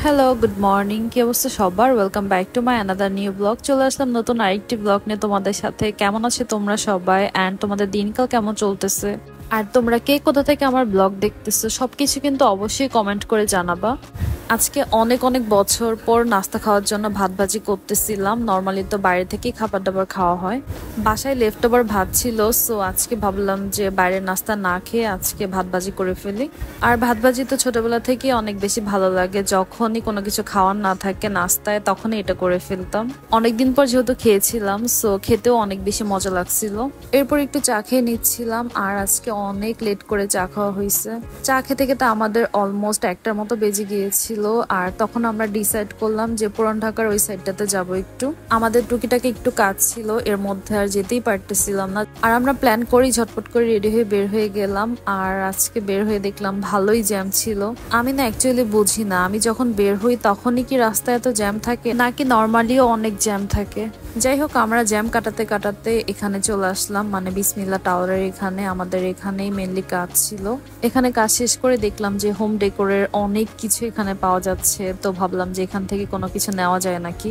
Hello, good morning. কি অবস্থা সবার? Welcome back to my another new blog. চলে আসলাম নতুন আরেকটি ব্লগ নিয়ে তোমাদের সাথে। কেমন আছে তোমরা সবাই অ্যান্ড তোমাদের দিনকাল কেমন চলতেছে? আর তোমরা কে কোথা থেকে আমার ব্লগ দেখতেছো সবকিছু কিন্তু অবশ্যই কমেন্ট করে জানাবা। আজকে অনেক অনেক বছর পর নাস্তা খাওয়ার জন্য ভাত ভাজি করতেছিলাম। নর্মালি তো বাইরে থেকেই খাবার দাবার খাওয়া হয়। বাসায় লেফট ওভার ভাত ছিল, সো আজকে ভাবলাম যে বাইরের নাস্তা না খেয়ে আজকে ভাত ভাজি করে ফেলি। আর ভাত ভাজি তো ছোটবেলা থেকেই অনেক বেশি ভালো লাগে। যখনই কোনো কিছু খাওয়ার না থাকে নাস্তায় তখনই এটা করে ফেলতাম। অনেকদিন পর যেহেতু খেয়েছিলাম, সো খেতেও অনেক বেশি মজা লাগছিল। এরপর একটু চা খেয়ে নিচ্ছিলাম। আর আজকে অনেক লেট করে চা খাওয়া হয়েছে। চা খেতে খেতে আমাদের অলমোস্ট 1টার মতো বেজে গিয়েছিল। আর তখন আমরা ডিসাইড করলাম যে পুরান ঢাকার ওই সাইডটাতে যাব একটু। আমাদের টুকিটাকে একটু কাজ ছিল, এর মধ্যে আর যেতেই পারতেছিলাম না। আর আমরা প্ল্যান করি ঝটপট করে রেডি হয়ে বের হয়ে গেলাম। আর আজকে বের হয়ে দেখলাম ভালোই জ্যাম ছিল। আমি না অ্যাকচুয়ালি বুঝি না, আমি যখন বের হই তখনই কি রাস্তায় এত জ্যাম থাকে নাকি নর্মালিও অনেক জ্যাম থাকে। যাই হোক, আমরা জ্যাম কাটাতে কাটাতে এখানে চলে আসলাম, মানে বিসমিল্লাহ টাওয়ারের এখানে। আমাদের এখানেই মেনলি কাজ ছিল। এখানে কাজ শেষ করে দেখলাম যে হোম ডেকোরের অনেক কিছু এখানে পাওয়া যাচ্ছে। তো ভাবলাম যে এখান থেকে কোনো কিছু নেওয়া যায় নাকি।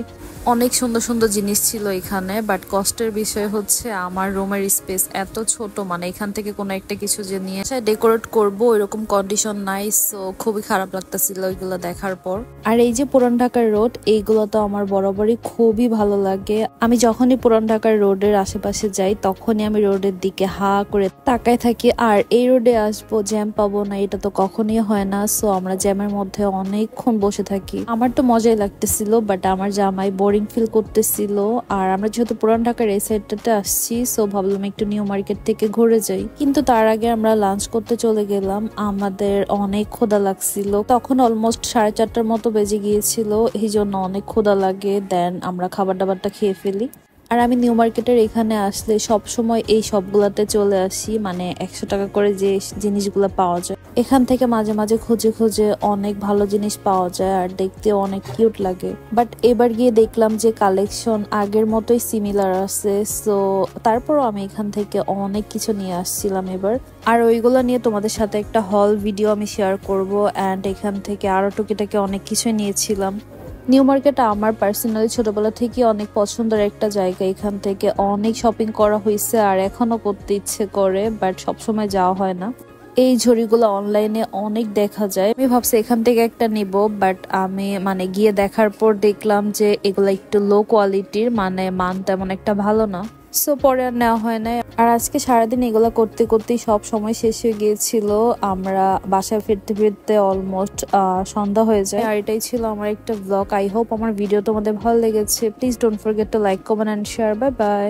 অনেক সুন্দর সুন্দর জিনিস ছিল এখানে, বাট কষ্টের বিষয় হচ্ছে আমার রুমের স্পেস এত ছোট, মানে এখান থেকে কোনো একটা কিছু যে নিয়ে ডেকোরেট করবো এরকম কন্ডিশন নাই। সো খুবই খারাপ লাগতেছিল ওইগুলো দেখার পর। আর এই যে পুরান ঢাকার রোড, এইগুলো তো আমার বরাবরই খুবই ভালো লাগে। আমি যখনই পুরান ঢাকার রোডের আশেপাশে যাই তখনই আমি রোডের দিকে হা করে তাকায় থাকি। আর এই রোডে আসবো জ্যাম পাবো না এটা তো কখনই হয় না। সো আমরা জ্যামের মধ্যে অনেকক্ষণ বসে থাকি। আমার তো মজাই লাগতেছিল, বাট আমার জামাই বোরিং ফিল করতেছিল। আর আমরা যেহেতু পুরান ঢাকার এই সাইডটাতে আসছি, সো ভাবলাম একটু নিউ মার্কেট থেকে ঘুরে যাই। কিন্তু তার আগে আমরা লাঞ্চ করতে চলে গেলাম। আমাদের অনেক ক্ষুধা লাগছিল, তখন অলমোস্ট 4:30টার মতো বেজে গিয়েছিল। এই জন্য অনেক ক্ষুধা লাগে, দেন আমরা খাবার দাবারটা খেয়ে ফেলি। আর আমি নিউ মার্কেটের এখানে আসলে সব সময় এই সবগুলাতে চলে আসি, মানে 100 টাকা করে যে জিনিসগুলো পাওয়া যায় এখান থেকে মাঝে মাঝে খুঁজে খুঁজে অনেক ভালো জিনিস পাওয়া যায় আর দেখতে অনেক কিউট লাগে। বাট এবার গিয়ে দেখলাম যে কালেকশন আগের মতোই সিমিলার আছে। সো তারপরও আমি এখান থেকে অনেক কিছু নিয়ে আসছিলাম এবার। আর ওইগুলো নিয়ে তোমাদের সাথে একটা হল ভিডিও আমি শেয়ার করব। অ্যান্ড এখান থেকে আরো টুকিটাকি অনেক কিছু নিয়েছিলাম। নিউ মার্কেট আমার পার্সোনালি ছোটবেলা থেকে অনেক পছন্দের একটা জায়গা। এখান থেকে অনেক শপিং করা হয়েছে আর এখনো করতে ইচ্ছে করে, বাট সবসময় যাওয়া হয় না। এই ঝুড়িগুলো অনলাইনে অনেক দেখা যায়। আমি ভাবছি এখান থেকে একটা নিব, বাট আমি মানে গিয়ে দেখার পর দেখলাম যে এগুলো একটু লো কোয়ালিটির, মানে মান তেমন একটা ভালো না। সো পরে আর নেওয়া হয় নাই। আর আজকে সারাদিন এগুলা করতে করতেই সব সময় শেষ হয়ে গিয়েছিল। আমরা বাসায় ফিরতে ফিরতে অলমোস্ট সন্ধ্যা হয়ে যায়। আর এটাই ছিল আমার একটা ব্লগ। আই হোপ আমার ভিডিও তোমাদের ভালো লেগেছে। Please don't forget to like, comment and share. Bye by.